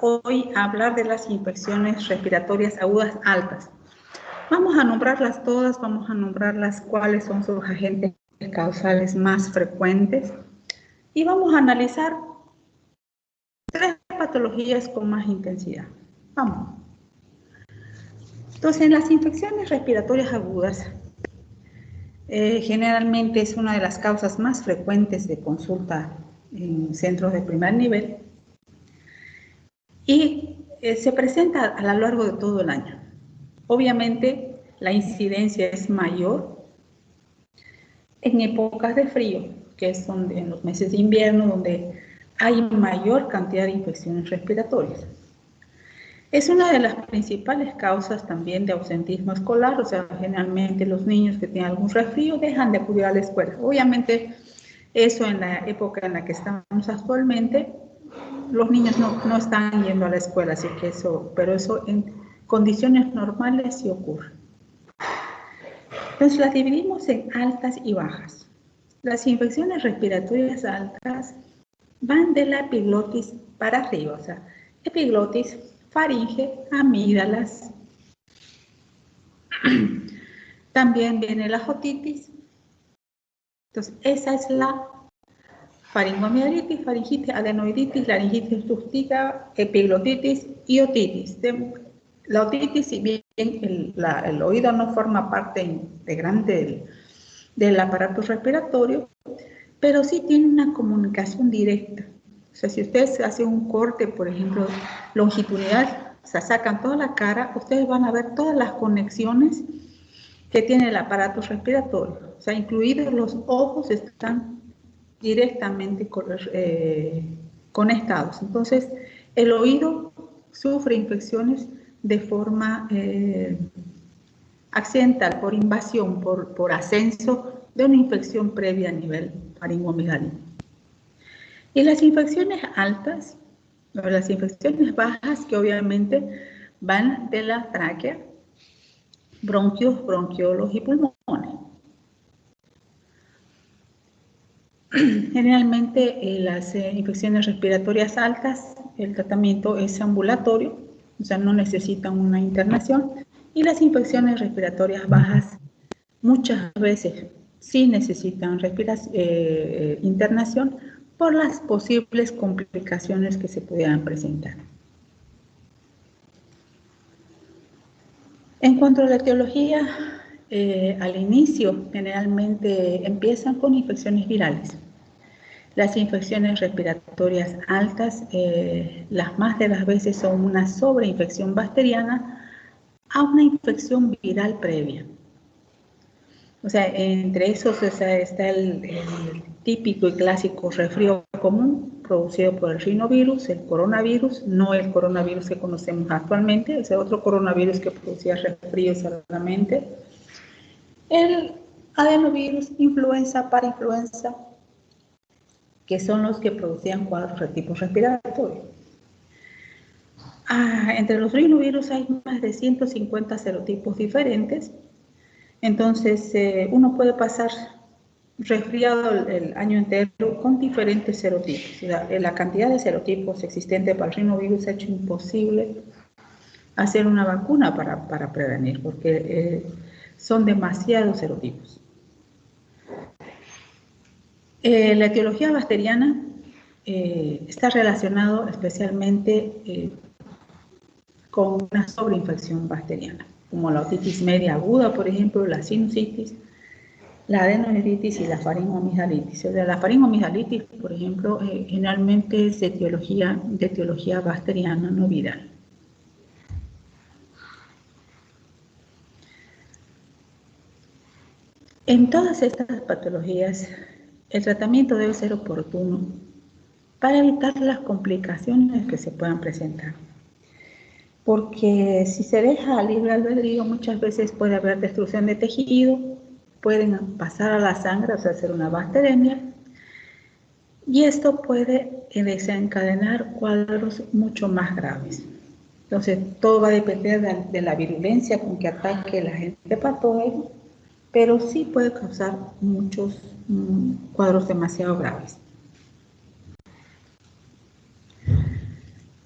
hoy a hablar de las infecciones respiratorias agudas altas. Vamos a nombrarlas todas, vamos a nombrarlas cuáles son sus agentes causales más frecuentes y vamos a analizar 3 patologías con más intensidad. Vamos. Entonces, en las infecciones respiratorias agudas, generalmente es una de las causas más frecuentes de consulta en centros de primer nivel y se presenta a lo largo de todo el año. Obviamente, la incidencia es mayor en épocas de frío, que son en los meses de invierno, donde hay mayor cantidad de infecciones respiratorias. Es una de las principales causas también de ausentismo escolar, o sea, generalmente los niños que tienen algún resfrío dejan de acudir a la escuela. Obviamente, eso en la época en la que estamos actualmente, los niños no están yendo a la escuela, así que pero eso en condiciones normales sí ocurre. Entonces, las dividimos en altas y bajas. Las infecciones respiratorias altas van de la epiglotis para arriba, o sea, epiglotis, faringe, amígdalas. También viene la otitis. Entonces, esa es la faringoamigdalitis, faringitis, adenoiditis, laringitis obstructiva, epiglotitis y otitis. La otitis, si bien el oído no forma parte integrante del aparato respiratorio, pero sí tiene una comunicación directa. O sea, si ustedes hacen un corte, por ejemplo, longitudinal, o sea, sacan toda la cara, ustedes van a ver todas las conexiones que tiene el aparato respiratorio. O sea, incluidos los ojos están directamente conectados. Entonces, el oído sufre infecciones de forma accidental, por invasión, por ascenso de una infección previa a nivel faringoamigdalino. Y las infecciones altas, o las infecciones bajas, que obviamente van de la tráquea, bronquios, bronquiolos y pulmones. Generalmente las infecciones respiratorias altas, el tratamiento es ambulatorio, o sea, no necesitan una internación, y las infecciones respiratorias bajas muchas veces sí necesitan internación por las posibles complicaciones que se pudieran presentar. En cuanto a la etiología, al inicio generalmente empiezan con infecciones virales. Las infecciones respiratorias altas, las más de las veces son una sobreinfección bacteriana a una infección viral previa. O sea, entre esos está el típico y clásico resfrío común producido por el rinovirus, el coronavirus, no el coronavirus que conocemos actualmente, ese otro coronavirus que producía resfrío solamente, el adenovirus, influenza, parainfluenza, que son los que producían cuadros de tipo respiratorio. Entre los rinovirus hay más de 150 serotipos diferentes. Entonces, uno puede pasar resfriado el año entero con diferentes serotipos. La cantidad de serotipos existentes para el rinovirus ha hecho imposible hacer una vacuna para prevenir, porque son demasiados serotipos. La etiología bacteriana está relacionado especialmente con una sobreinfección bacteriana, como la otitis media aguda, por ejemplo, la sinusitis, la adenoiditis y la faringoamigdalitis. O sea, la faringoamigdalitis, por ejemplo, generalmente es de etiología bacteriana, no viral. En todas estas patologías, el tratamiento debe ser oportuno para evitar las complicaciones que se puedan presentar. Porque si se deja a libre albedrío, muchas veces puede haber destrucción de tejido, pueden pasar a la sangre, o sea, hacer una bacteremia, y esto puede desencadenar cuadros mucho más graves. Entonces, todo va a depender de la virulencia con que ataque el agente patógeno, pero sí puede causar muchos cuadros demasiado graves.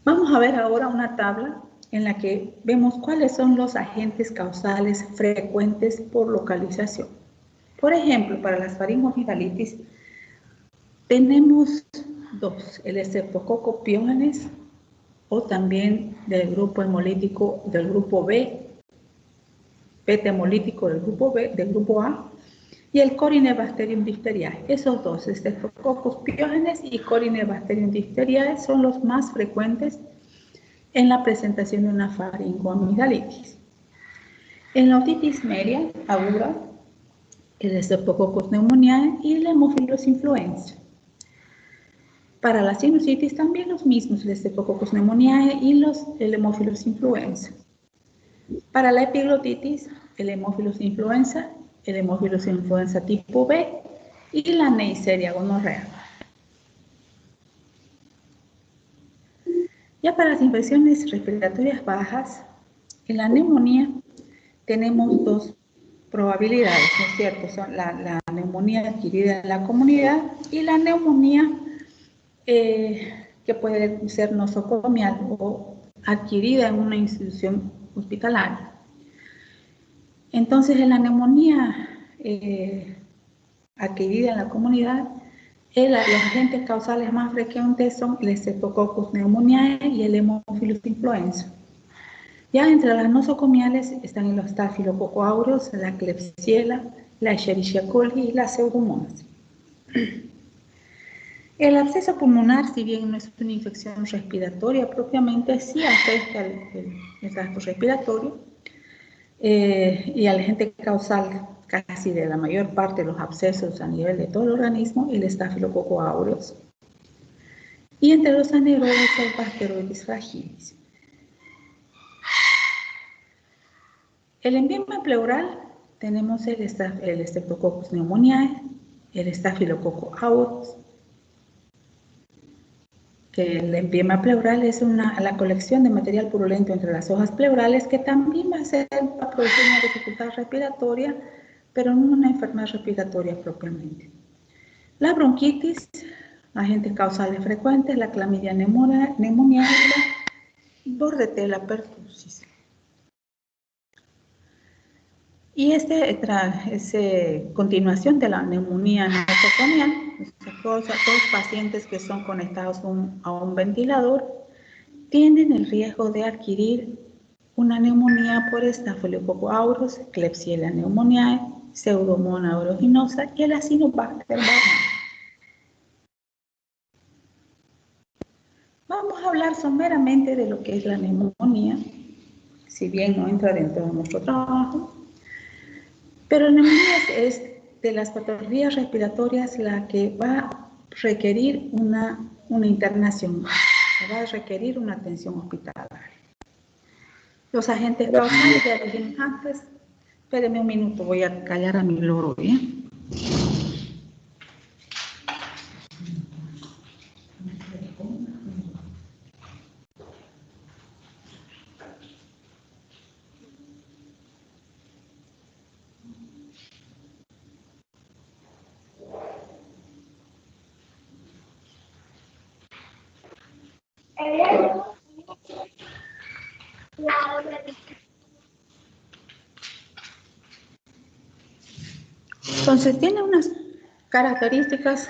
Vamos a ver ahora una tabla en la que vemos cuáles son los agentes causales frecuentes por localización. Por ejemplo, para las faringoamigdalitis tenemos dos, el Streptococcus pyogenes o también del grupo hemolítico del grupo B, beta hemolítico del grupo B, del grupo A, y el Corynebacterium diphtheriae. Esos dos, Streptococcus pyogenes y Corynebacterium diphtheriae, son los más frecuentes en la presentación de una faringoamigdalitis. En la otitis media aguda, el Streptococcus pneumoniae y el Haemophilus influenza. Para la sinusitis también los mismos, el Streptococcus pneumoniae y el Haemophilus influenza. Para la epiglotitis, el Haemophilus influenza, el Haemophilus influenza tipo B y la Neisseria gonorrea. Ya para las infecciones respiratorias bajas, en la neumonía tenemos dos probabilidades, ¿no es cierto? Son la neumonía adquirida en la comunidad y la neumonía que puede ser nosocomial o adquirida en una institución hospitalaria. Entonces, en la neumonía adquirida en la comunidad, los agentes causales más frecuentes son el Streptococcus pneumoniae y el Haemophilus influenza. Ya entre las nosocomiales están los Staphylococcus aureus, la Klebsiella, la Escherichia coli y la Pseudomonas. El absceso pulmonar, si bien no es una infección respiratoria propiamente, sí afecta el tracto respiratorio y al agente causal casi de la mayor parte de los abscesos a nivel de todo el organismo, el Staphylococcus aureus. Y entre los anaerobios el Bacteroides fragilis. El embrioma pleural tenemos el Streptococcus pneumoniae, el Staphylococcus aureus. El embrioma pleural es la colección de material purulento entre las hojas pleurales que también va a producir una dificultad respiratoria, pero no una enfermedad respiratoria propiamente. La bronquitis, agentes causales frecuentes, la clamidia pneumoniae y Bordetella pertussis. Y es continuación de la neumonía nosocomial. Todos pacientes que son conectados a un ventilador tienen el riesgo de adquirir una neumonía por Staphylococcus aureus, Klebsiella pneumoniae, Pseudomonas aeruginosa y el Acinetobacter baumannii. Vamos a hablar someramente de lo que es la neumonía, si bien no entra dentro de nuestro trabajo. Pero la neumonía es de las patologías respiratorias la que va a requerir una internación, va a requerir una atención hospitalaria. Los agentes causales, ya dijimos antes, espérenme un minuto, voy a callar a mi loro, ¿bien? Entonces, tiene unas características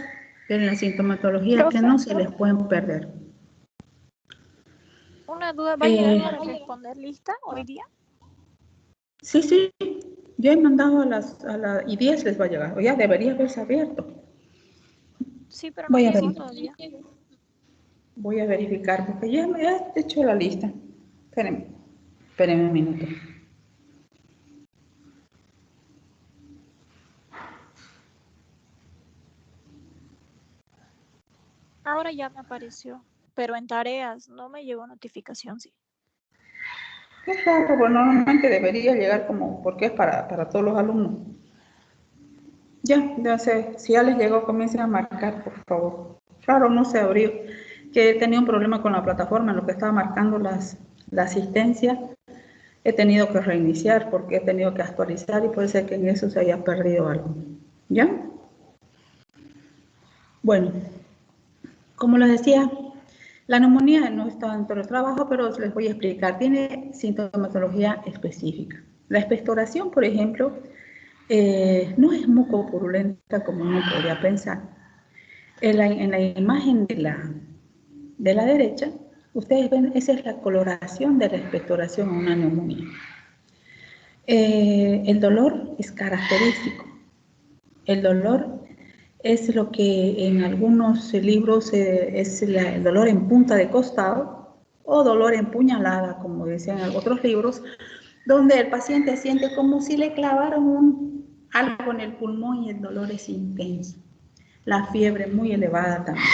en la sintomatología que no se les pueden perder. Una duda, ¿va a llegar para responder lista hoy día? Sí, yo he mandado y 10 les va a llegar, o ya debería haberse abierto. Sí, pero no llegó todavía. Voy a verificar, porque ya me he hecho la lista. Espérenme un minuto. Ahora ya me apareció, pero en tareas no me llegó notificación, sí. Es raro, pues normalmente debería llegar porque es para todos los alumnos. Ya sé, si ya les llegó, comiencen a marcar, por favor. Claro, no se abrió, que he tenido un problema con la plataforma en lo que estaba marcando la asistencia. He tenido que reiniciar porque he tenido que actualizar y puede ser que en eso se haya perdido algo. ¿Ya? Bueno, como les decía, La neumonía no está dentro del trabajo, pero les voy a explicar. Tiene sintomatología específica. La expectoración, por ejemplo, no es mucopurulenta como uno podría pensar. En la imagen de la derecha, ustedes ven, esa es la coloración de la expectoración en una neumonía. El dolor es característico. El dolor es lo que en algunos libros es el dolor en punta de costado o dolor en puñalada, como decían en otros libros, donde el paciente siente como si le clavaron algo en el pulmón y el dolor es intenso. La fiebre muy elevada también.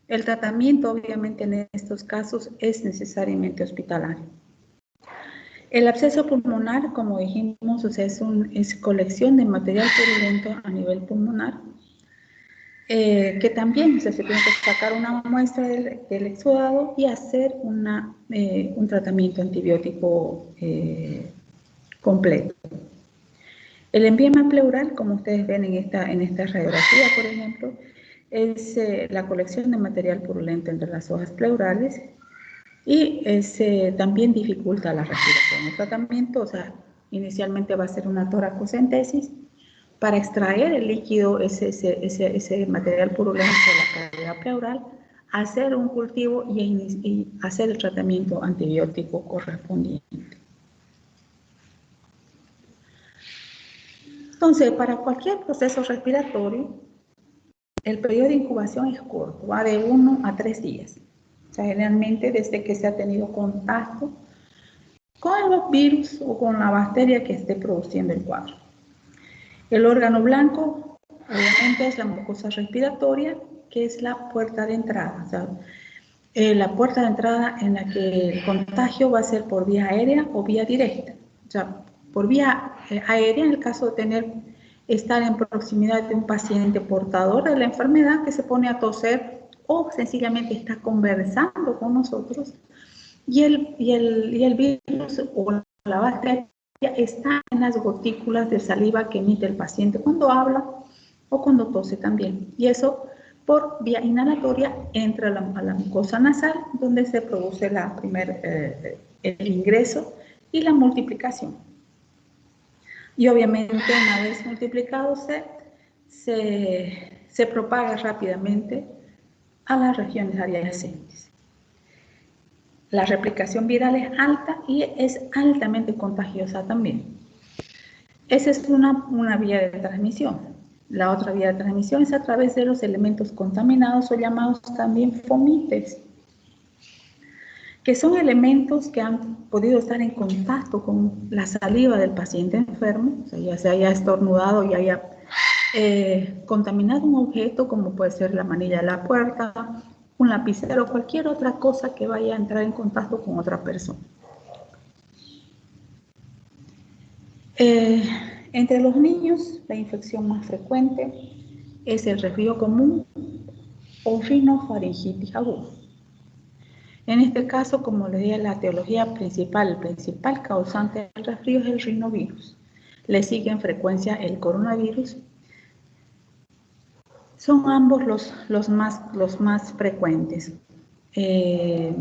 El tratamiento, obviamente, en estos casos es necesariamente hospitalario. El absceso pulmonar, como dijimos, o sea, es colección de material purulento a nivel pulmonar, que también se tiene que sacar una muestra del exudado y hacer un tratamiento antibiótico completo. El empiema pleural, como ustedes ven en esta radiografía, por ejemplo, es la colección de material purulento entre las hojas pleurales y también dificulta la respiración. El tratamiento, o sea, inicialmente va a ser una toracocentesis para extraer el líquido, ese material purulento de la cavidad pleural, hacer un cultivo y hacer el tratamiento antibiótico correspondiente. Entonces, para cualquier proceso respiratorio, el periodo de incubación es corto, va de 1 a 3 días. O sea, generalmente desde que se ha tenido contacto con el virus o con la bacteria que esté produciendo el cuadro. El órgano blanco, obviamente, es la mucosa respiratoria, que es la puerta de entrada. O sea, la puerta de entrada en la que el contagio va a ser por vía aérea o vía directa. O sea, por vía aérea, en el caso de estar en proximidad de un paciente portador de la enfermedad que se pone a toser o sencillamente está conversando con nosotros y el virus o la bacteria está en las gotículas de saliva que emite el paciente cuando habla o cuando tose también. Y eso por vía inhalatoria entra a la mucosa nasal, donde se produce el ingreso y la multiplicación. Y obviamente una vez multiplicado se propaga rápidamente a las regiones adyacentes. La replicación viral es alta y es altamente contagiosa también. Esa es una vía de transmisión. La otra vía de transmisión es a través de los elementos contaminados o llamados también fomites, que son elementos que han podido estar en contacto con la saliva del paciente enfermo, o sea, ya se haya estornudado y haya contaminado un objeto como puede ser la manilla de la puerta, un lapicero o cualquier otra cosa que vaya a entrar en contacto con otra persona. Entre los niños, la infección más frecuente es el resfrío común o rinofaringitis aguda. En este caso, como les dije, la etiología principal, el principal causante del resfrío es el rinovirus. Le sigue en frecuencia el coronavirus. Son ambos los más frecuentes. El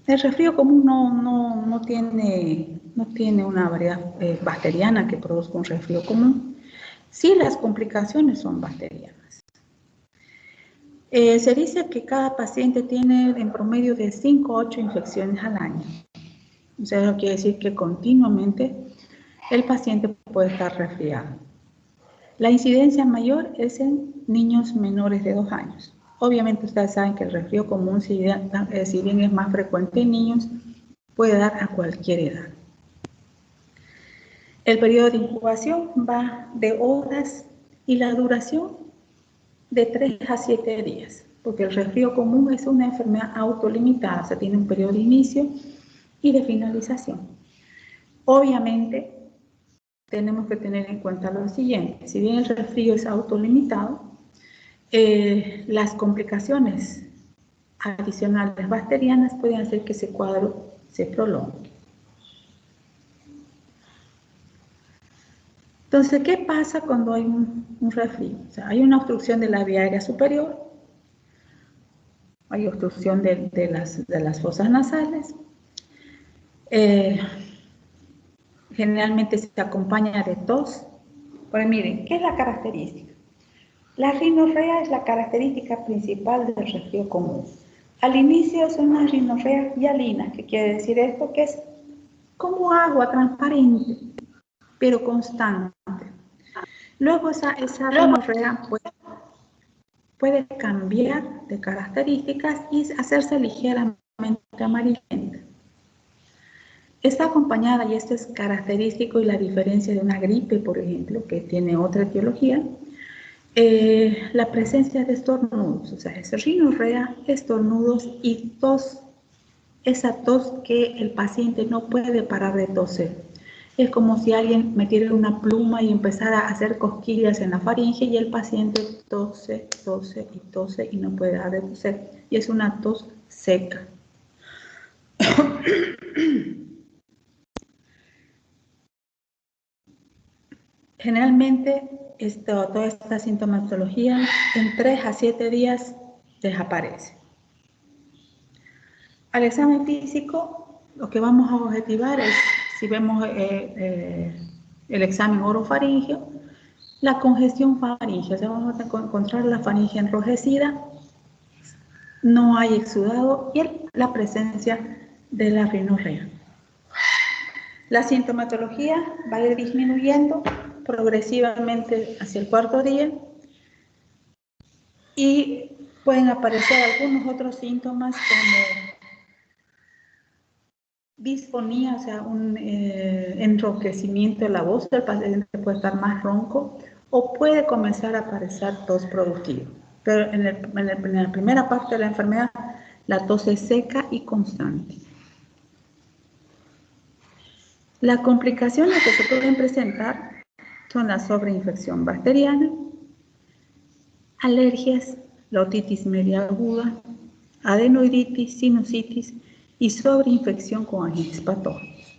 resfrío común no tiene una variedad bacteriana que produzca un resfrío común. Sí, las complicaciones son bacterianas. Se dice que cada paciente tiene en promedio de 5 a 8 infecciones al año. O sea, eso quiere decir que continuamente el paciente puede estar resfriado. La incidencia mayor es en niños menores de 2 años. Obviamente ustedes saben que el resfrío común, si bien es más frecuente en niños, puede dar a cualquier edad. El periodo de incubación va de horas y la duración de 3 a 7 días, porque el resfrío común es una enfermedad autolimitada, o sea, tiene un periodo de inicio y de finalización. Obviamente, tenemos que tener en cuenta lo siguiente: si bien el resfrío es autolimitado, las complicaciones adicionales bacterianas pueden hacer que ese cuadro se prolongue. Entonces, ¿qué pasa cuando hay un resfrío? O sea, hay una obstrucción de la vía aérea superior, hay obstrucción de las fosas nasales. Generalmente se acompaña de tos. Pues miren, ¿qué es la característica? La rinorrea es la característica principal del resfrío común. Al inicio es una rinorrea hialina, que quiere decir esto, que es como agua transparente, pero constante. Luego esa rinorrea puede cambiar de características y hacerse ligeramente amarillenta. Está acompañada, y esto es característico y la diferencia de una gripe, por ejemplo, que tiene otra etiología, la presencia de estornudos, o sea, es rinorrea, estornudos y tos, esa tos que el paciente no puede parar de toser. Es como si alguien metiera una pluma y empezara a hacer cosquillas en la faringe y el paciente tose, tose y tose y no puede dejar de toser. Y es una tos seca. Generalmente, toda esta sintomatología en 3 a 7 días desaparece. Al examen físico, lo que vamos a objetivar es, si vemos el examen orofaringeo, la congestión faríngea. O sea, vamos a encontrar la faringe enrojecida, no hay exudado y la presencia de la rinorrea. La sintomatología va a ir disminuyendo progresivamente hacia el 4.º día y pueden aparecer algunos otros síntomas como disfonía, o sea, un enrojecimiento de la voz, el paciente puede estar más ronco o puede comenzar a aparecer tos productiva. Pero en la primera parte de la enfermedad, la tos es seca y constante. Las complicaciones que se pueden presentar son la sobreinfección bacteriana, alergias, la otitis media aguda, adenoiditis, sinusitis y sobreinfección con agentes patógenos.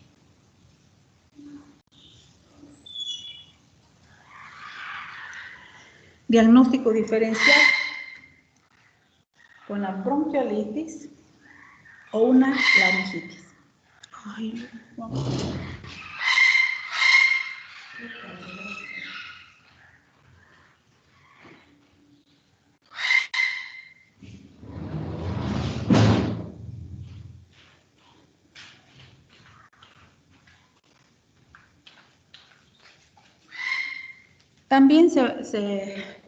Diagnóstico diferencial con la bronquiolitis o una laringitis. Ay, vamos. También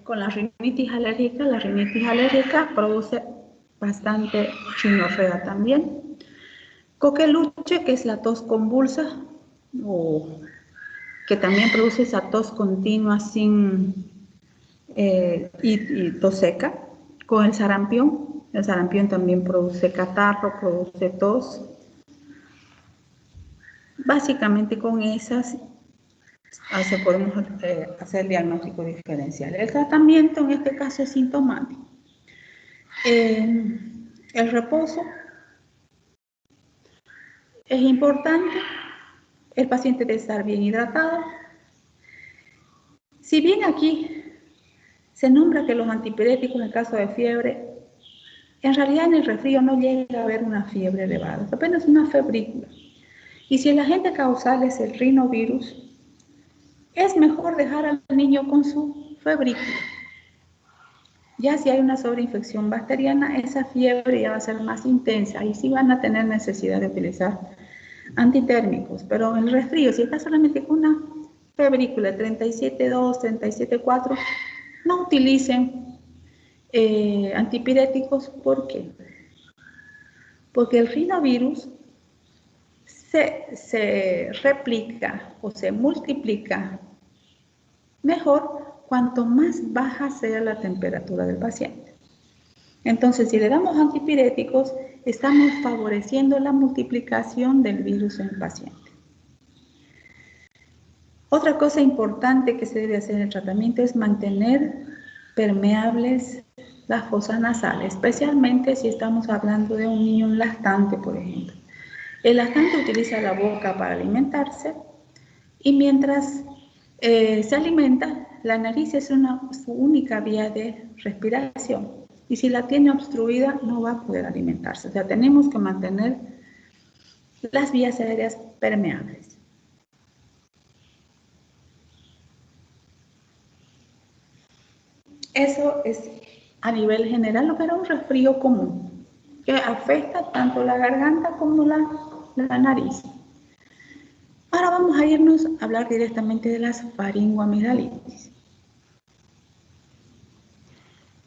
con la rinitis alérgica produce bastante rinorrea también. Coqueluche, que es la tos convulsa, o que también produce esa tos continua y tos seca. Con el sarampión también produce catarro, produce tos. Básicamente con esas podemos hacer el diagnóstico diferencial. El tratamiento en este caso es sintomático. El reposo es importante. El paciente debe estar bien hidratado. Si bien aquí se nombra que los antipiréticos en caso de fiebre, en realidad en el resfrío no llega a haber una fiebre elevada, es apenas una febrícula. Y si el agente causal es el rinovirus, es mejor dejar al niño con su febrícula. Ya si hay una sobreinfección bacteriana, esa fiebre ya va a ser más intensa y sí van a tener necesidad de utilizar antitérmicos. Pero en el resfrío, si está solamente con una febrícula 37.2, 37.4, no utilicen antipiréticos. ¿Por qué? Porque el rinovirus se replica o se multiplica mejor cuanto más baja sea la temperatura del paciente. Entonces, si le damos antipiréticos, estamos favoreciendo la multiplicación del virus en el paciente. Otra cosa importante que se debe hacer en el tratamiento es mantener permeables las fosas nasales, especialmente si estamos hablando de un niño lactante, por ejemplo. El lactante utiliza la boca para alimentarse y mientras se alimenta, la nariz es su única vía de respiración. Y si la tiene obstruida, no va a poder alimentarse. O sea, tenemos que mantener las vías aéreas permeables. Eso es a nivel general lo que era un resfrío común, que afecta tanto la garganta como la nariz. Ahora vamos a irnos a hablar directamente de las faringoamigdalitis.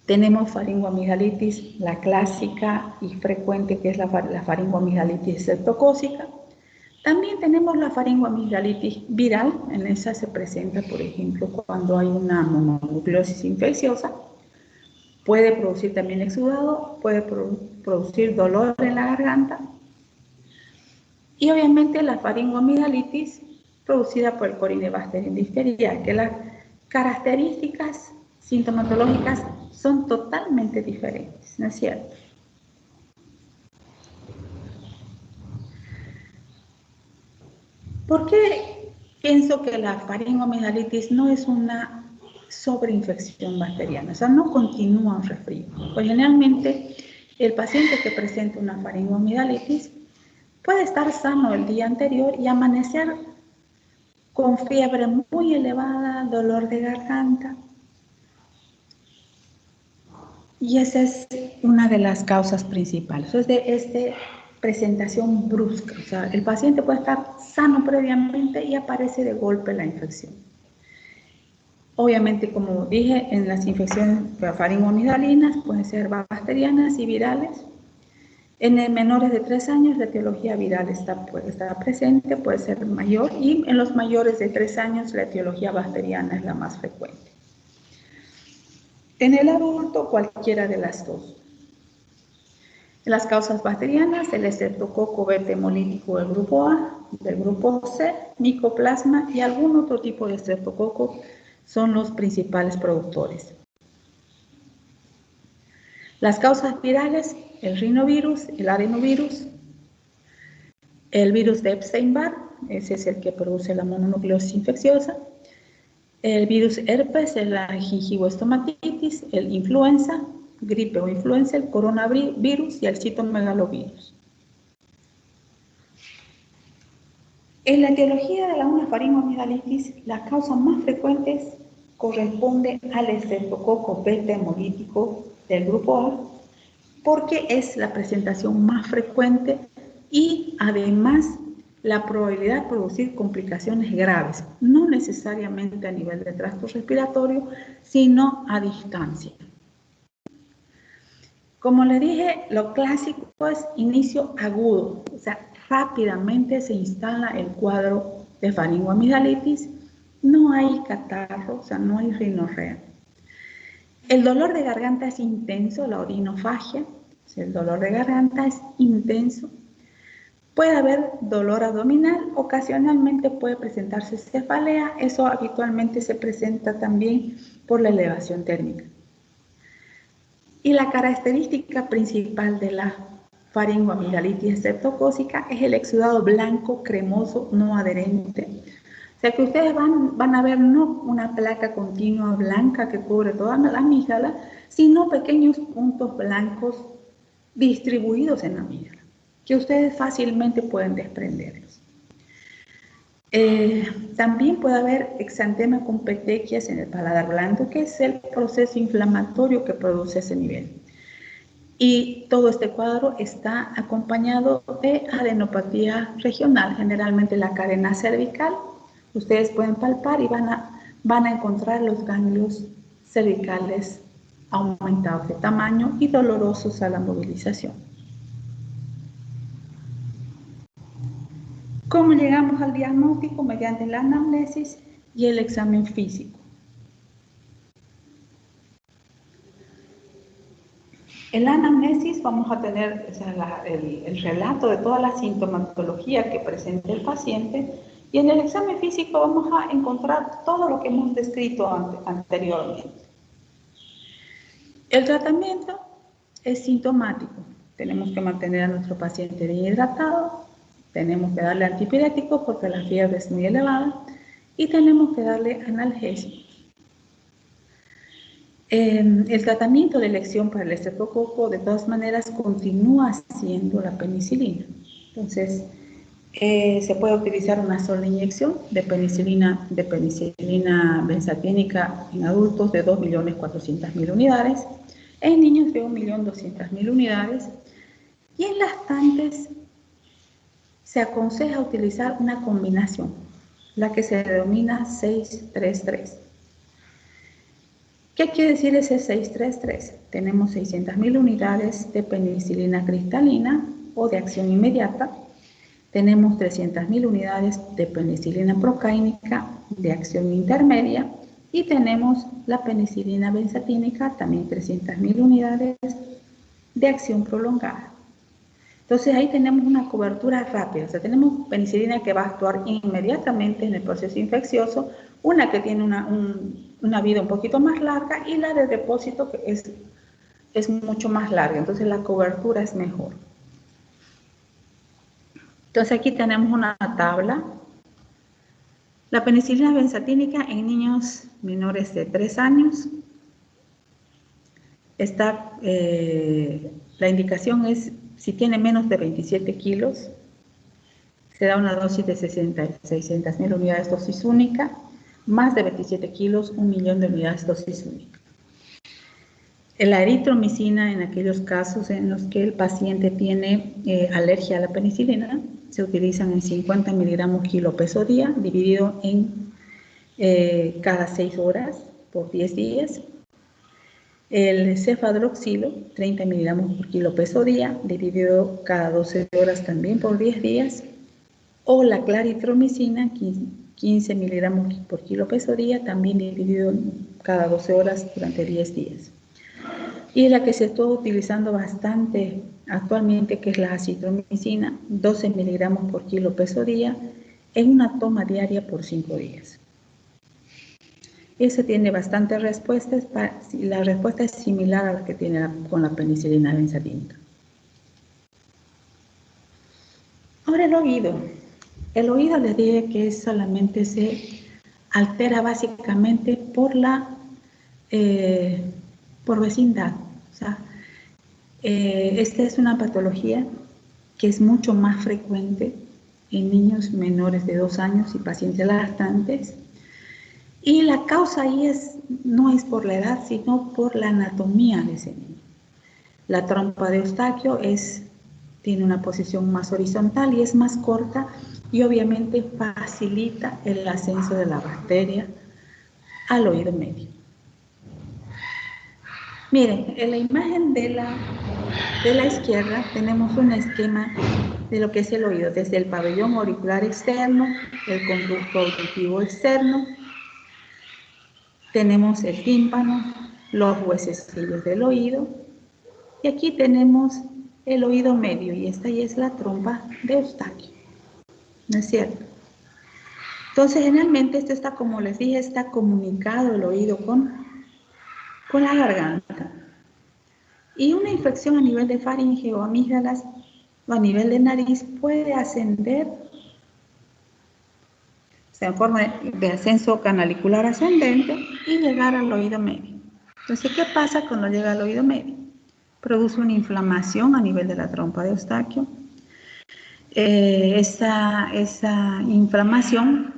Tenemos faringoamigdalitis, la clásica y frecuente, que es la faringoamigdalitis septocócica. También tenemos la faringoamigdalitis viral. En esa se presenta, por ejemplo, cuando hay una mononucleosis infecciosa. Puede producir también exudado, puede producir dolor en la garganta. Y obviamente la faringoamigdalitis producida por el Corynebacterium diphtheria, que las características sintomatológicas son totalmente diferentes, ¿no es cierto? ¿Por qué pienso que la faringoamigdalitis no es una sobreinfección bacteriana? O sea, no continúa un resfrío. Pues generalmente el paciente que presenta una faringoamigdalitis puede estar sano el día anterior y amanecer con fiebre muy elevada, dolor de garganta. Y esa es una de las causas principales. Es de presentación brusca. O sea, el paciente puede estar sano previamente y aparece de golpe la infección. Obviamente, como dije, en las infecciones faringoamigdalinas pueden ser bacterianas y virales. En menores de 3 años la etiología viral está presente, puede ser mayor, y en los mayores de 3 años la etiología bacteriana es la más frecuente. En el adulto, cualquiera de las dos. En las causas bacterianas, el estreptococo beta hemolítico del grupo A, del grupo C, micoplasma y algún otro tipo de estreptococo son los principales productores. Las causas virales, el rinovirus, el adenovirus, el virus de Epstein-Barr, ese es el que produce la mononucleosis infecciosa, el virus herpes, la gingivoestomatitis, el influenza, gripe o influenza, el coronavirus y el citomegalovirus. En la etiología de la una faringoamigdalitis, la causa más frecuente corresponde al estreptococo beta hemolítico del grupo A, porque es la presentación más frecuente y además la probabilidad de producir complicaciones graves, no necesariamente a nivel de tracto respiratorio, sino a distancia. Como le dije, lo clásico es inicio agudo, o sea, rápidamente se instala el cuadro de faringoamigdalitis, no hay catarro, o sea, no hay rinorrea. El dolor de garganta es intenso, la orinofagia, o sea, el dolor de garganta es intenso. Puede haber dolor abdominal, ocasionalmente puede presentarse cefalea, eso habitualmente se presenta también por la elevación térmica. Y la característica principal de la faringoamigdalitis septocócica es el exudado blanco, cremoso, no adherente. O sea que ustedes van a ver no una placa continua blanca que cubre toda la amígdala, sino pequeños puntos blancos distribuidos en la amígdala, que ustedes fácilmente pueden desprenderlos. También puede haber exantema con petequias en el paladar blando, que es el proceso inflamatorio que produce ese nivel. Y todo este cuadro está acompañado de adenopatía regional, generalmente la cadena cervical. Ustedes pueden palpar y van a encontrar los ganglios cervicales aumentados de tamaño y dolorosos a la movilización. ¿Cómo llegamos al diagnóstico? Mediante la anamnesis y el examen físico. En la anamnesis vamos a tener el relato de toda la sintomatología que presenta el paciente, y en el examen físico vamos a encontrar todo lo que hemos descrito anteriormente. El tratamiento es sintomático. Tenemos que mantener a nuestro paciente bien hidratado, tenemos que darle antipiréticos porque la fiebre es muy elevada y tenemos que darle analgésicos. El tratamiento de elección para el estreptococo de todas maneras continúa siendo la penicilina. Entonces, se puede utilizar una sola inyección de penicilina benzatínica en adultos de 2.400.000 unidades, en niños de 1.200.000 unidades, y en lactantes se aconseja utilizar una combinación, la que se denomina 6-3-3. ¿Qué quiere decir ese 6-3-3? Tenemos 600.000 unidades de penicilina cristalina o de acción inmediata. Tenemos 300.000 unidades de penicilina procáinica de acción intermedia y tenemos la penicilina benzatínica, también 300.000 unidades de acción prolongada. Entonces ahí tenemos una cobertura rápida, o sea, tenemos penicilina que va a actuar inmediatamente en el proceso infeccioso, una que tiene una vida un poquito más larga y la de depósito que es mucho más larga, entonces la cobertura es mejor. Entonces aquí tenemos una tabla. La penicilina benzatínica en niños menores de 3 años. La indicación es si tiene menos de 27 kilos, se da una dosis de 600.000 unidades dosis única, más de 27 kilos, 1.000.000 de unidades dosis única. La eritromicina, en aquellos casos en los que el paciente tiene alergia a la penicilina, se utilizan en 50 miligramos kilo peso día, dividido en cada 6 horas por 10 días. El cefadroxilo, 30 miligramos por kilo peso día, dividido cada 12 horas también por 10 días. O la claritromicina, 15 miligramos por kilo peso día, también dividido cada 12 horas durante 10 días. Y la que se está utilizando bastante actualmente, que es la acitromicina, 12 miligramos por kilo peso día, en una toma diaria por 5 días. Ese tiene bastantes respuestas, la respuesta es similar a la que tiene con la penicilina benzatínica. Ahora el oído. El oído les dije que solamente se altera básicamente por vecindad. O sea, esta es una patología que es mucho más frecuente en niños menores de 2 años y pacientes lactantes. Y la causa ahí no es por la edad, sino por la anatomía de ese niño. La trompa de Eustaquio tiene una posición más horizontal y es más corta y obviamente facilita el ascenso de la bacteria al oído medio. Miren, en la imagen de la izquierda tenemos un esquema de lo que es el oído, desde el pabellón auricular externo, el conducto auditivo externo, tenemos el tímpano, los huesecillos del oído, y aquí tenemos el oído medio, y esta ya es la trompa de Eustaquio, ¿no es cierto? Entonces, generalmente esto está, como les dije, está comunicado el oído con la garganta. Y una infección a nivel de faringe o amígdalas o a nivel de nariz puede ascender, en forma de ascenso canalicular ascendente y llegar al oído medio. Entonces, ¿qué pasa cuando llega al oído medio? Produce una inflamación a nivel de la trompa de Eustaquio. Esa inflamación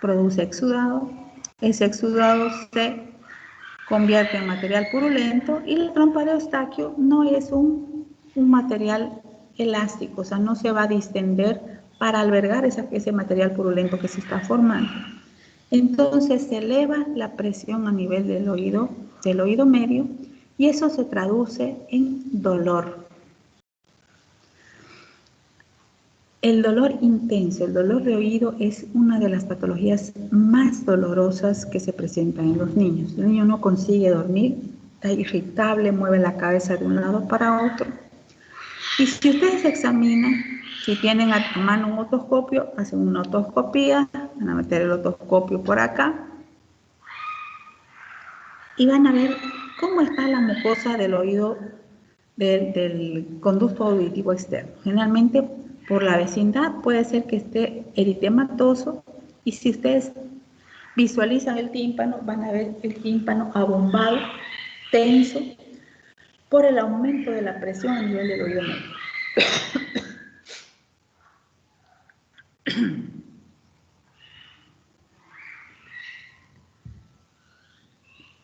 produce exudado. Ese exudado se convierte en material purulento y la trompa de Eustaquio no es un material elástico, o sea, no se va a distender para albergar ese material purulento que se está formando. Entonces se eleva la presión a nivel del oído medio y eso se traduce en dolor. El dolor intenso, el dolor de oído es una de las patologías más dolorosas que se presentan en los niños. El niño no consigue dormir, está irritable, mueve la cabeza de un lado para otro. Y si ustedes examinan, si tienen a mano un otoscopio, hacen una otoscopía, van a meter el otoscopio por acá y van a ver cómo está la mucosa del oído del conducto auditivo externo. Generalmente por la vecindad puede ser que esté eritematoso y si ustedes visualizan el tímpano, van a ver el tímpano abombado, tenso, por el aumento de la presión a nivel del oído medio.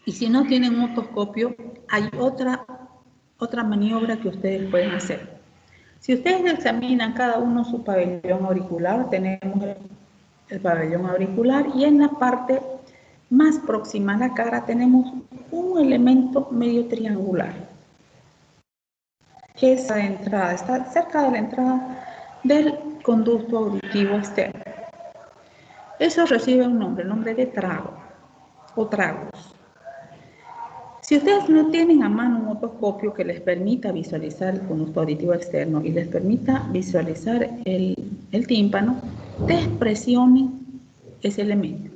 Y si no tienen un otoscopio, hay otra maniobra que ustedes pueden hacer. Si ustedes examinan cada uno su pabellón auricular, tenemos el pabellón auricular y en la parte más próxima a la cara tenemos un elemento medio triangular, que es la entrada, está cerca de la entrada del conducto auditivo externo. Eso recibe un nombre, el nombre de trago o tragos. Si ustedes no tienen a mano un otoscopio que les permita visualizar el conducto auditivo externo y les permita visualizar el tímpano, despresionen ese elemento.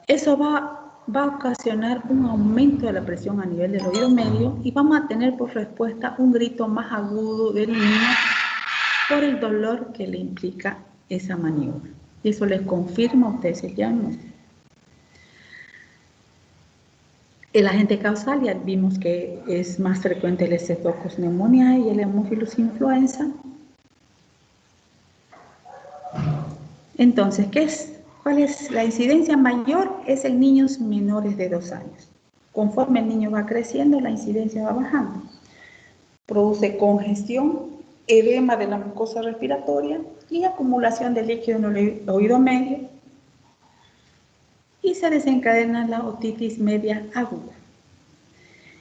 Eso va a ocasionar un aumento de la presión a nivel del oído medio y vamos a tener por respuesta un grito más agudo del niño por el dolor que le implica esa maniobra. Y eso les confirma a ustedes el diagnóstico. El agente causal ya vimos que es más frecuente el Streptococcus pneumoniae y el Haemophilus influenza. Entonces, ¿cuál es la incidencia mayor? Es en niños menores de 2 años. Conforme el niño va creciendo, la incidencia va bajando. Produce congestión, edema de la mucosa respiratoria y acumulación de líquido en el oído medio. Y se desencadena la otitis media aguda.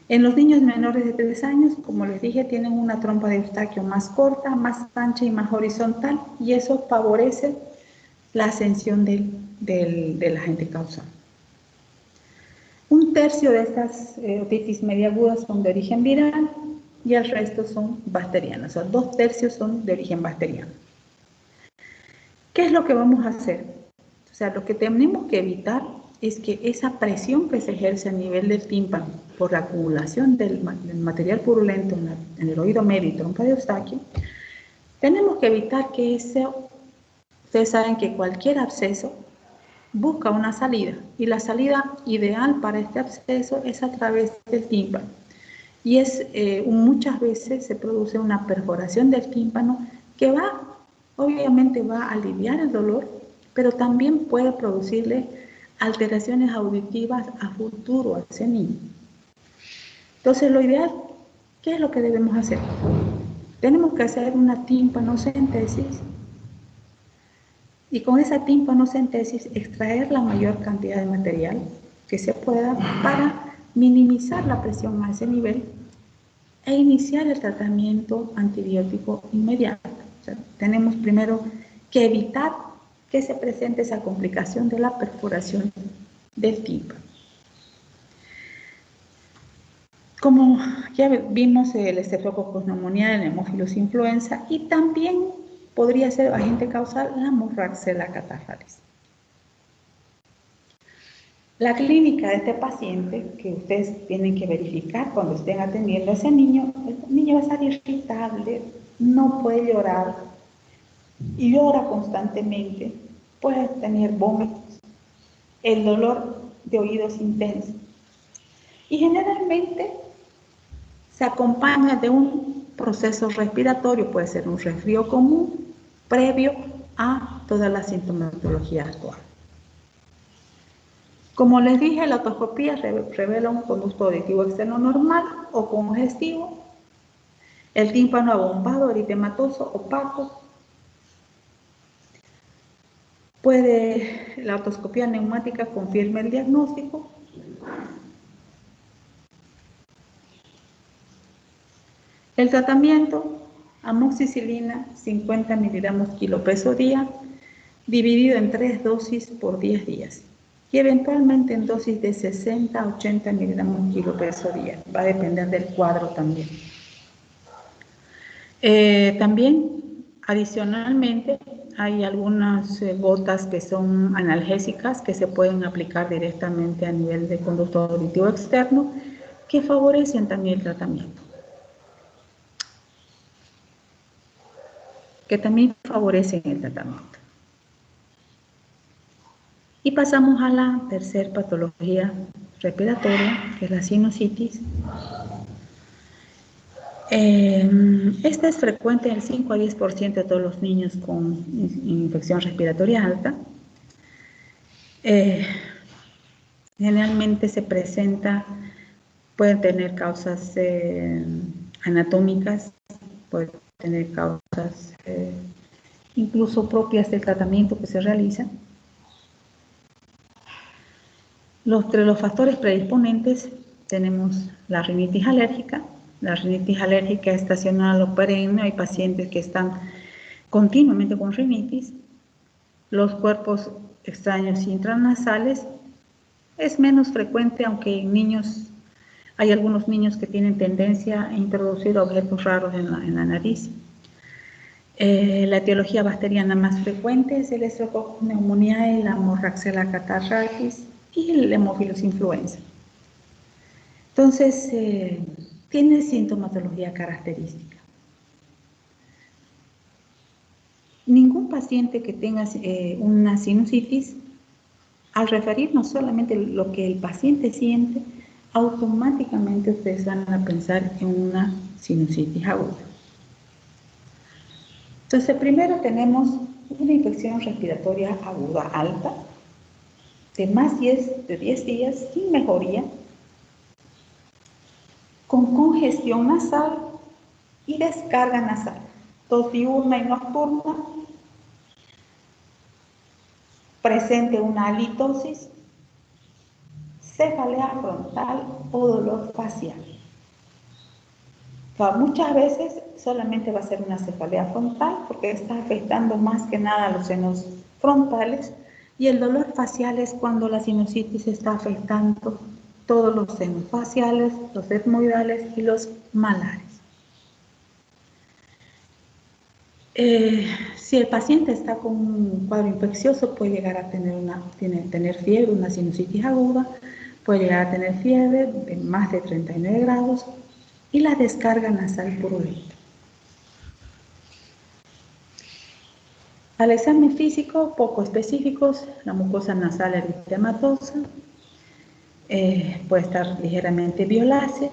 En los niños menores de 3 años, como les dije, tienen una trompa de Eustaquio más corta, más ancha y más horizontal, y eso favorece la ascensión del agente causal. Un tercio de estas otitis media agudas son de origen viral y el resto son bacterianas, o sea, 2/3 son de origen bacteriano. ¿Qué es lo que vamos a hacer? O sea, lo que tenemos que evitar es que esa presión que se ejerce a nivel del tímpano por la acumulación del material purulento en el oído medio y trompa de Eustaquio, tenemos que evitar que ustedes saben que cualquier absceso busca una salida y la salida ideal para este absceso es a través del tímpano y muchas veces se produce una perforación del tímpano que obviamente va a aliviar el dolor, pero también puede producirle alteraciones auditivas a futuro a ese niño. Entonces, lo ideal, ¿qué es lo que debemos hacer? Tenemos que hacer una tímpanocentesis y con esa tímpanocentesis extraer la mayor cantidad de material que se pueda para minimizar la presión a ese nivel e iniciar el tratamiento antibiótico inmediato. O sea, tenemos primero que evitar que se presente esa complicación de la perforación del tímpano. Como ya vimos, el Streptococcus pneumoniae, el Haemophilus influenza y también podría ser agente causal la Moraxella catarrhalis. La clínica de este paciente, que ustedes tienen que verificar cuando estén atendiendo a ese niño, el niño va a estar irritable, no puede llorar, y llora constantemente, puede tener vómitos, el dolor de oído es intenso. Y generalmente se acompaña de un proceso respiratorio, puede ser un resfrío común, previo a toda la sintomatología actual. Como les dije, la otoscopía revela un conducto auditivo externo normal o congestivo, el tímpano abombado, eritematoso, opaco. La otoscopía neumática confirma el diagnóstico. El tratamiento, amoxicilina, 50 miligramos kilo-peso día, dividido en 3 dosis por 10 días. Y eventualmente en dosis de 60 a 80 miligramos kilo-peso día. Va a depender del cuadro también. También, adicionalmente, hay algunas gotas que son analgésicas que se pueden aplicar directamente a nivel de conducto auditivo externo que favorecen también el tratamiento. Y pasamos a la tercera patología respiratoria, que es la sinusitis. Esta es frecuente en el 5 a 10% de todos los niños con infección respiratoria alta. Generalmente se presenta, pueden tener causas anatómicas, pueden tener causas incluso propias del tratamiento que se realiza. Entre los factores predisponentes tenemos la rinitis alérgica. La rinitis alérgica estacional o perenne, hay pacientes que están continuamente con rinitis. Los cuerpos extraños intranasales es menos frecuente, aunque en niños, hay algunos niños que tienen tendencia a introducir objetos raros en la nariz. La etiología bacteriana más frecuente es el Streptococcus pneumoniae, la Moraxella catarrhalis y el Haemophilus influenza. Entonces, tiene sintomatología característica. Ningún paciente que tenga una sinusitis, al referirnos solamente lo que el paciente siente, automáticamente ustedes van a pensar en una sinusitis aguda. Entonces, primero tenemos una infección respiratoria aguda alta, de más de 10 días, sin mejoría, con congestión nasal y descarga nasal, tos diurna y nocturna, presente una halitosis, cefalea frontal o dolor facial. Claro, muchas veces solamente va a ser una cefalea frontal porque está afectando más que nada a los senos frontales, y el dolor facial es cuando la sinusitis está afectando todos los senos faciales, los etmoidales y los malares. Si el paciente está con un cuadro infeccioso, puede llegar a tener fiebre, una sinusitis aguda, puede llegar a tener fiebre de más de 39 grados y la descarga nasal purulenta. Al examen físico, poco específicos, la mucosa nasal eritematosa, puede estar ligeramente violácea,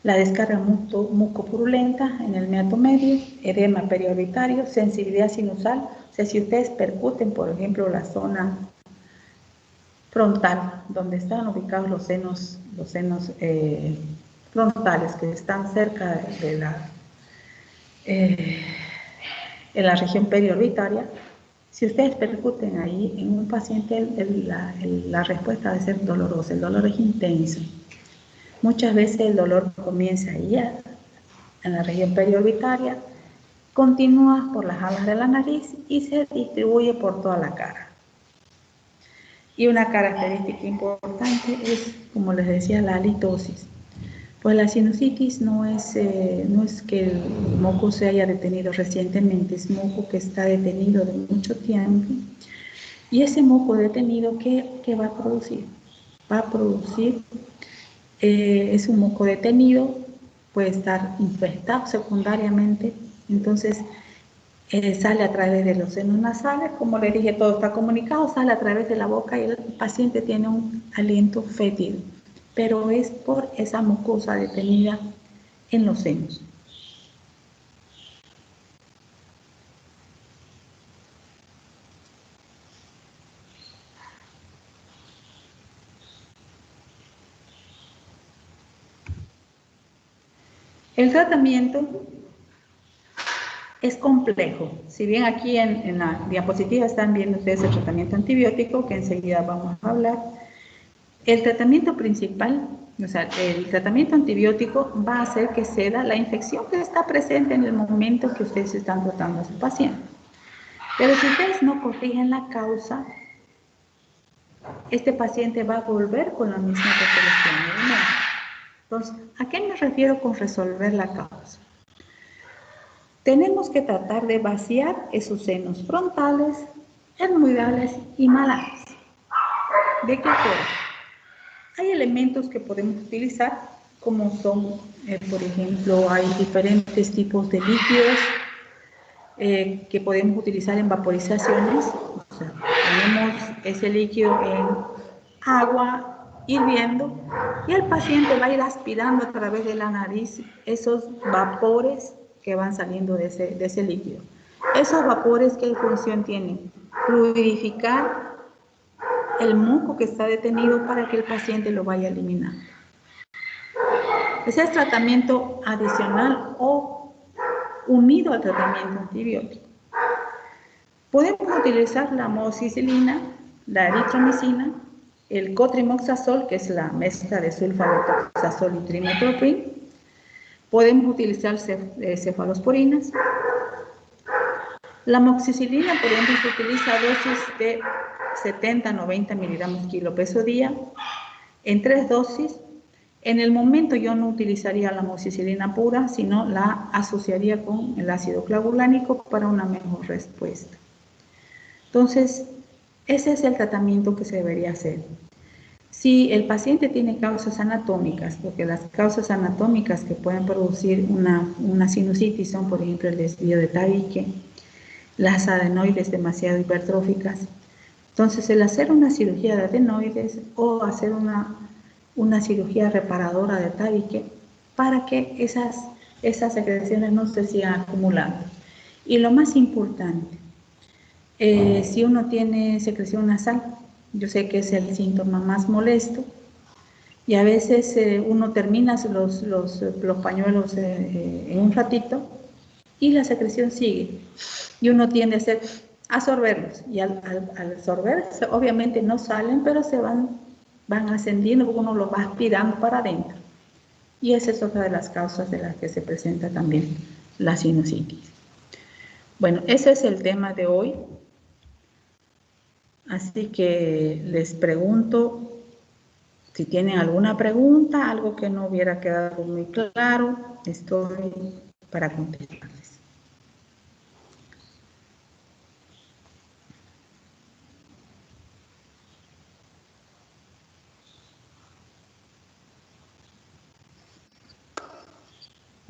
la descarga mucopurulenta en el meato medio, edema periorbitario, sensibilidad sinusal. O sea, si ustedes percuten, por ejemplo, la zona frontal, donde están ubicados los senos frontales, que están cerca de en la región periorbitaria, si ustedes percuten ahí en un paciente, la respuesta debe ser dolorosa, el dolor es intenso. Muchas veces el dolor comienza ahí, en la región periorbitaria, continúa por las alas de la nariz y se distribuye por toda la cara. Y una característica importante es, como les decía, la halitosis. Pues la sinusitis no es que el moco se haya detenido recientemente, es moco que está detenido de mucho tiempo. Y ese moco detenido, ¿qué va a producir? Va a producir, es un moco detenido, puede estar infectado secundariamente, entonces sale a través de los senos nasales, como les dije, todo está comunicado, sale a través de la boca y el paciente tiene un aliento fétido, pero es por esa mucosa detenida en los senos. El tratamiento es complejo. Si bien aquí en la diapositiva están viendo ustedes el tratamiento antibiótico, que enseguida vamos a hablar, el tratamiento principal, o sea, el tratamiento antibiótico va a hacer que ceda la infección que está presente en el momento que ustedes están tratando a su paciente. Pero si ustedes no corrigen la causa, este paciente va a volver con la misma patología. Entonces, ¿a qué me refiero con resolver la causa? Tenemos que tratar de vaciar esos senos frontales, etmoidales y malares. ¿De qué forma? Hay elementos que podemos utilizar, como son, por ejemplo, hay diferentes tipos de líquidos que podemos utilizar en vaporizaciones. O sea, ponemos ese líquido en agua hirviendo y el paciente va a ir aspirando a través de la nariz esos vapores que van saliendo de ese líquido. Esos vapores, ¿qué función tienen? Fluidificar el muco que está detenido para que el paciente lo vaya a eliminar. Ese es tratamiento adicional o unido al tratamiento antibiótico. Podemos utilizar la amoxicilina, la eritromicina, el cotrimoxazol, que es la mezcla de sulfamethoxazol y trimethoprim. Podemos utilizar cefalosporinas. La amoxicilina, por ejemplo, se utiliza a dosis de 70-90 miligramos kilo peso día, en 3 dosis. En el momento yo no utilizaría la amoxicilina pura, sino la asociaría con el ácido clavulánico para una mejor respuesta. Entonces, ese es el tratamiento que se debería hacer. Si el paciente tiene causas anatómicas, porque las causas anatómicas que pueden producir una sinusitis son, por ejemplo, el desvío de tabique, las adenoides demasiado hipertróficas. Entonces, el hacer una cirugía de adenoides o hacer una cirugía reparadora de tabique para que esas secreciones no se sigan acumulando. Y lo más importante, si uno tiene secreción nasal, yo sé que es el síntoma más molesto y a veces uno termina los pañuelos en un ratito y la secreción sigue y uno tiende a absorberlos y al absorberse obviamente no salen, pero se van ascendiendo porque uno los va aspirando para adentro y esa es otra de las causas de las que se presenta también la sinusitis. Bueno, ese es el tema de hoy. Así que les pregunto si tienen alguna pregunta, algo que no hubiera quedado muy claro, estoy para contestarles.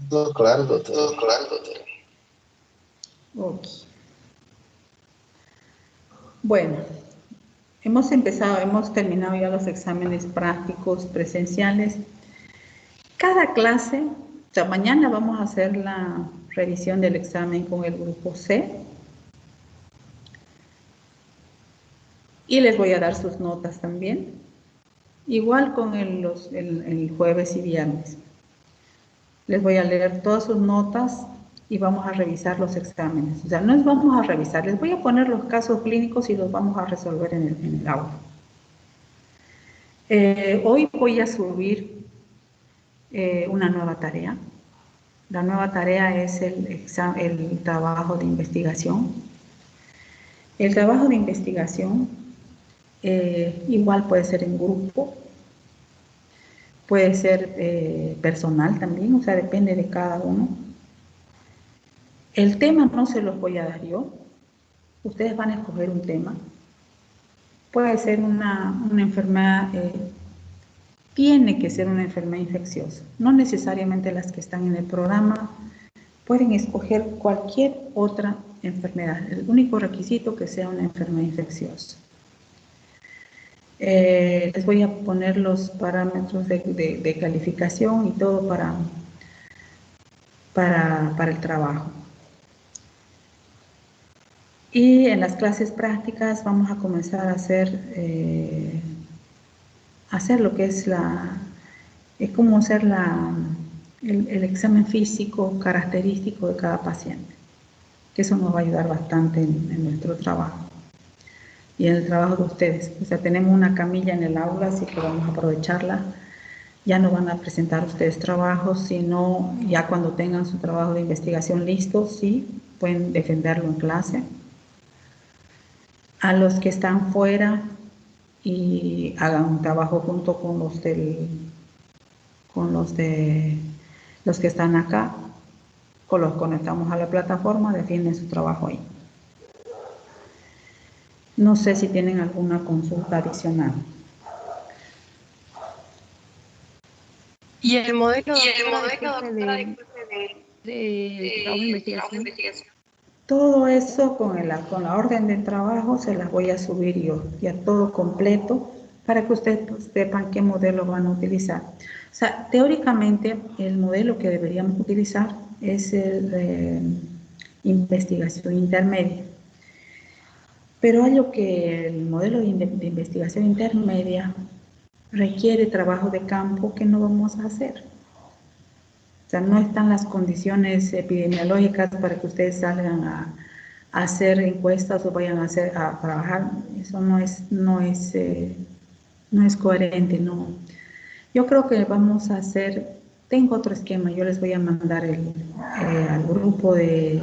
Todo claro, doctor. Todo claro, doctor. Ok. Bueno, hemos terminado ya los exámenes prácticos presenciales. Cada clase, o sea, mañana vamos a hacer la revisión del examen con el grupo C. Y les voy a dar sus notas también. Igual con el jueves y viernes. Les voy a leer todas sus notas y vamos a revisar los exámenes. O sea, no es vamos a revisar, les voy a poner los casos clínicos y los vamos a resolver en el aula. Hoy voy a subir una nueva tarea. La nueva tarea es el trabajo de investigación. El trabajo de investigación igual puede ser en grupo, puede ser personal también, o sea, depende de cada uno. El tema no se los voy a dar yo. Ustedes van a escoger un tema. Puede ser una enfermedad, tiene que ser una enfermedad infecciosa. No necesariamente las que están en el programa. Pueden escoger cualquier otra enfermedad. El único requisito que sea una enfermedad infecciosa. Les voy a poner los parámetros de calificación y todo para el trabajo. Y en las clases prácticas vamos a comenzar a hacer lo que es como hacer el examen físico característico de cada paciente, que eso nos va a ayudar bastante en nuestro trabajo y en el trabajo de ustedes. O sea, tenemos una camilla en el aula, así que vamos a aprovecharla. Ya no van a presentar ustedes trabajos, sino ya cuando tengan su trabajo de investigación listo, sí, pueden defenderlo en clase. A los que están fuera y hagan un trabajo junto con los que están acá, o los conectamos a la plataforma, defienden su trabajo ahí. No sé si tienen alguna consulta adicional. ¿Y el modelo de trabajo de investigación? Todo eso con la orden de trabajo se las voy a subir yo, ya todo completo, para que ustedes pues, sepan qué modelo van a utilizar. O sea, teóricamente el modelo que deberíamos utilizar es el de investigación intermedia. Pero hay lo que el modelo de investigación intermedia requiere trabajo de campo que no vamos a hacer. O sea, no están las condiciones epidemiológicas para que ustedes salgan a hacer encuestas o vayan a trabajar. Eso no es coherente, no. Yo creo que vamos a hacer, tengo otro esquema, yo les voy a mandar al grupo de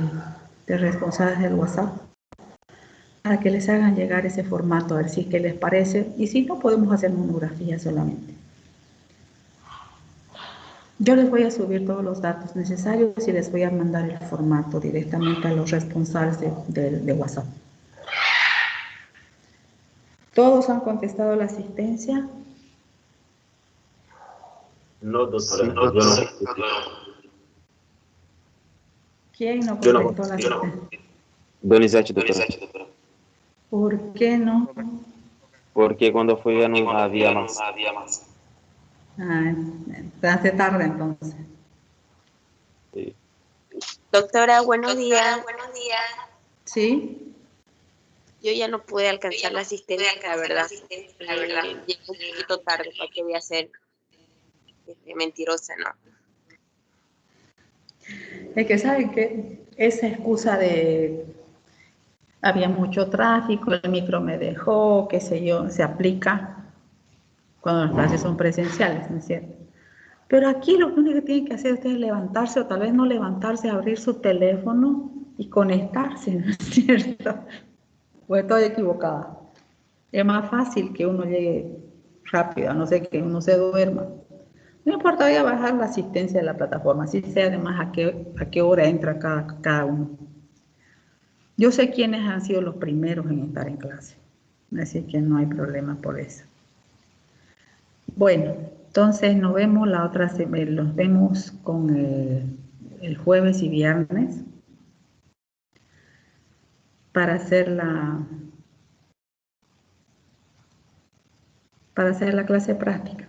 responsables del WhatsApp para que les hagan llegar ese formato, a ver si qué les parece, y si no, podemos hacer monografía solamente. Yo les voy a subir todos los datos necesarios y les voy a mandar el formato directamente a los responsables de WhatsApp. ¿Todos han contestado la asistencia? No, doctora, Sí, no, yo no. ¿Quién no Yo no. contestó la asistencia? Donizete, doctora. ¿Por qué no? Porque cuando fui ya no había más. Ah, hace tarde entonces. Sí. Doctora, buenos días. ¿Sí? Yo ya no pude alcanzar la asistencia, la verdad. Llegué un poquito tarde, ¿para qué voy a ser mentirosa, no? Es que saben que esa excusa de había mucho tráfico, el micro me dejó, qué sé yo, se aplica cuando las clases son presenciales, ¿no es cierto? Pero aquí lo único que tienen que hacer ustedes es levantarse o tal vez no levantarse, abrir su teléfono y conectarse, ¿no es cierto? Pues estoy equivocada. Es más fácil que uno llegue rápido, a no ser que uno se duerma. No importa, voy a bajar la asistencia de la plataforma, así sea además a qué hora entra cada uno. Yo sé quiénes han sido los primeros en estar en clase, así que no hay problema por eso. Bueno, entonces nos vemos la otra semana, nos vemos con el jueves y viernes para hacer la clase práctica.